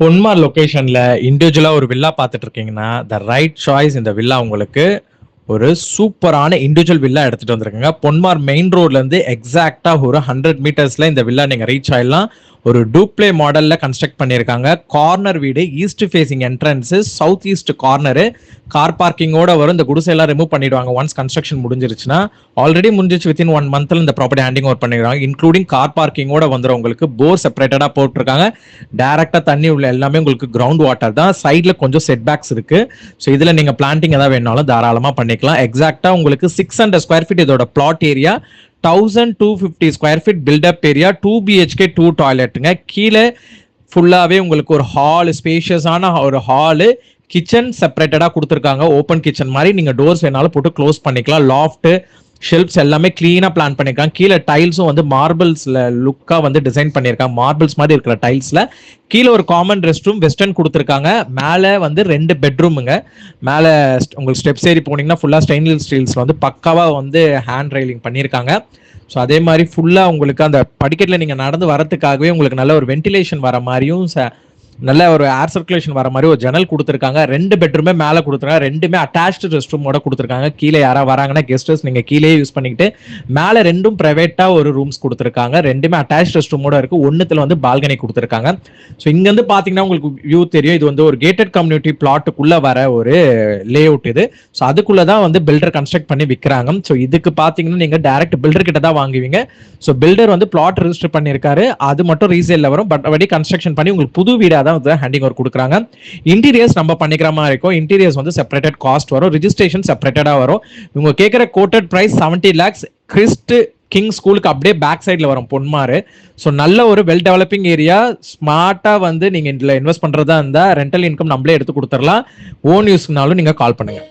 பொன்மார் லொகேஷன்ல இண்டிவிஜுவலா ஒரு வில்லா பார்த்துட்டு இருக்கீங்கன்னா த ரைட் சாய்ஸ். இந்த வில்லா உங்களுக்கு ஒரு சூப்பரான இண்டிவிஜுவல் வில்லா எடுத்துட்டு வந்திருக்காங்க. பொன்மார் மெயின் ரோட்ல இருந்து எக்ஸாக்டா ஒரு 100 மீட்டர்ஸ்ல இந்த வில்லா நீங்க ரீச் ஆயிடலாம். ஒரு டூப்ளே மாடல்ல கன்ஸ்ட்ரக்ட் பண்ணியிருக்காங்க. கார்னர் வீடு, east facing entrance, south east corner, car பார்க்கிங்கோட வரும். இந்த குடிசை எல்லாம் ரிமூவ் பண்ணிடுவாங்க ஒன்ஸ் கன்ஸ்ட்ரக்ஷன் முடிஞ்சிருச்சுன்னா. ஆல்ரெடி முடிஞ்சிச்சு, வித்தின் 1 மந்த்ல இந்த ப்ராப்பர்ட்டி ஹேண்டிங் ஓவர் பண்ணிடுவாங்க. இன்க்ளூடிங் கார் பார்க்கிங்கோட வந்துடும். உங்களுக்கு போர் செப்பரேட்டடா போட்டிருக்காங்க. டைரக்டா தண்ணி உள்ள எல்லாமே உங்களுக்கு கிரவுண்ட் வாட்டர் தான். சைட்ல கொஞ்சம் செட் பேக்ஸ் இருக்கு. ஸோ இதுல நீங்க பிளான்டிங் ஏதாவது வேணாலும் தாராளமா பண்ணிக்கலாம். எக்ஸாக்டா உங்களுக்கு 600 ஸ்கொயர் ஃபீட் இதோட plot area, 1250 square feet built-up area, 2 BHK 2 டாய்லெட்டுங்க. கீழே ஃபுல்லாவே உங்களுக்கு ஒரு ஹால், ஸ்பேஷியஸான ஒரு ஹாலு, கிச்சன் செப்பரேட்டடா கொடுத்துருக்காங்க. ஓப்பன் கிச்சன் மாதிரி நீங்க டோர்ஸ் வேணாலும் போட்டு க்ளோஸ் பண்ணிக்கலாம். லாஃப்ட், ஷெல்ஃப்ஸ் எல்லாமே கிளீனா பிளான் பண்ணிருக்காங்க. கீழே டைல்ஸும் வந்து மார்பிள்ஸ்ல லுக்கா வந்து டிசைன் பண்ணிருக்காங்க. மார்பிள்ஸ் மாதிரி இருக்கிற டைல்ஸ்ல கீழே ஒரு காமன் ரெஸ்ட் ரூம் வெஸ்டர்ன் கொடுத்துருக்காங்க. மேலே வந்து 2 பெட்ரூமுங்க. மேலே உங்களுக்கு ஸ்டெப்ஸ் ஏறி போனீங்கன்னா ஃபுல்லா ஸ்டெயின்லெஸ் ஸ்டீல்ஸ் வந்து பக்காவா வந்து ஹேண்ட் ரெயிலிங் பண்ணியிருக்காங்க. ஸோ அதே மாதிரி ஃபுல்லா உங்களுக்கு அந்த படிக்கட்டில் நீங்க நடந்து வரதுக்காகவே உங்களுக்கு நல்ல ஒரு வென்டிலேஷன் வர மாதிரியும் நல்ல ஒரு ஏர் சர்க்குலேஷன் வர மாதிரி ஒரு ஜன்னல் கொடுத்துருக்காங்க. 2 பெட்ரூமே மேலே கொடுத்துருக்காங்க. ரெண்டுமே அட்டாச்டு ரெஸ்ட் ரூமோட கொடுத்துருக்காங்க. கீழே யாராவது வராங்கன்னா கெஸ்டர்ஸ் நீங்க கீழே யூஸ் பண்ணிக்கிட்டு, மேலே 2ம் பிரைவேட்டா ஒரு ரூம்ஸ் கொடுத்துருக்காங்க. ரெண்டுமே அட்டாச் ரெஸ்ட் ரூமோட இருக்கு. ஒன்னுத்துல வந்து பால்கனி கொடுத்துருக்காங்க. ஸோ இங்க வந்து பாத்தீங்கன்னா உங்களுக்கு வியூ தெரியும். இது வந்து ஒரு கேட்டட் கம்யூனிட்டி பிளாட்டுக்குள்ள வர ஒரு லே அவுட் இது. ஸோ அதுக்குள்ளதான் வந்து பில்டர் கன்ஸ்ட்ரக்ட் பண்ணி விற்கிறாங்க. ஸோ இதுக்கு பாத்தீங்கன்னா நீங்க டைரக்ட் பில்டர் கிட்ட தான் வாங்குவீங்க. ஸோ பில்டர் வந்து பிளாட் ரெஜிஸ்டர் பண்ணிருக்காரு. அது மட்டும் ரீசேல்ல வரும். பட் அப்படி கன்ஸ்ட்ரக்ஷன் பண்ணி உங்களுக்கு புது வீடா தான் ஹேண்டிங் ஓவர் கொடுக்குறாங்க. இன்டீரியர்ஸ் நம்ம பண்ணிக்கிற மாதிரி இருக்கும். இன்டீரியர்ஸ் வந்து செப்பரேட்டட் காஸ்ட் வரும். ரிஜிஸ்ட்ரேஷன் செப்பரேட்டடா வரும். இவங்க கேட்கிற quoted price 70 lakhs. Christ King ஸ்கூலுக்கு அப்படியே பேக் சைட்ல வரும் பொன்மாறு. ஸோ நல்ல ஒரு வெல் டெவலப்பிங் ஏரியா. ஸ்மார்ட்டா வந்து நீங்க இதுல இன்வெஸ்ட் பண்றதா இருந்தா ரெண்டல் இன்கம் நம்மளே எடுத்து கொடுத்துடலாம். ஓன் யூஸ்னாலும் நீங்க கால் பண்ணுங்க.